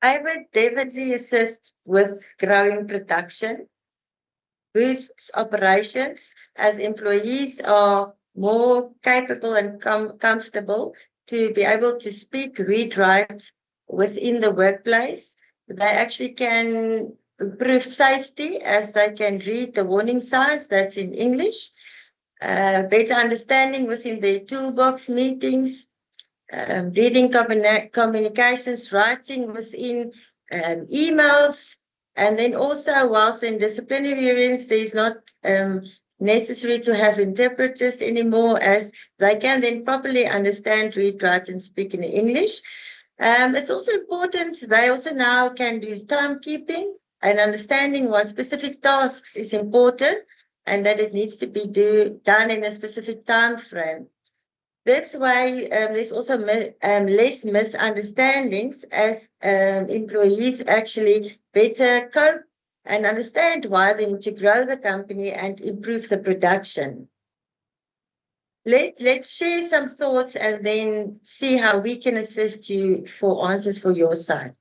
I would definitely assist with growing production, boosts operations as employees are more capable and comfortable to be able to speak, read, write within the workplace. They actually can improve safety as they can read the warning signs that's in English, better understanding within their toolbox meetings, reading communications, writing within emails, and then also, whilst in disciplinary hearings, there's not necessary to have interpreters anymore, as they can then properly understand, read, write, and speak in English. It's also important, they also now can do timekeeping and understanding what specific tasks is important and that it needs to be done in a specific time frame. This way, there's also less misunderstandings as employees actually better cope and understand why they need to grow the company and improve the production. Let's share some thoughts and then see how we can assist you for answers for your side.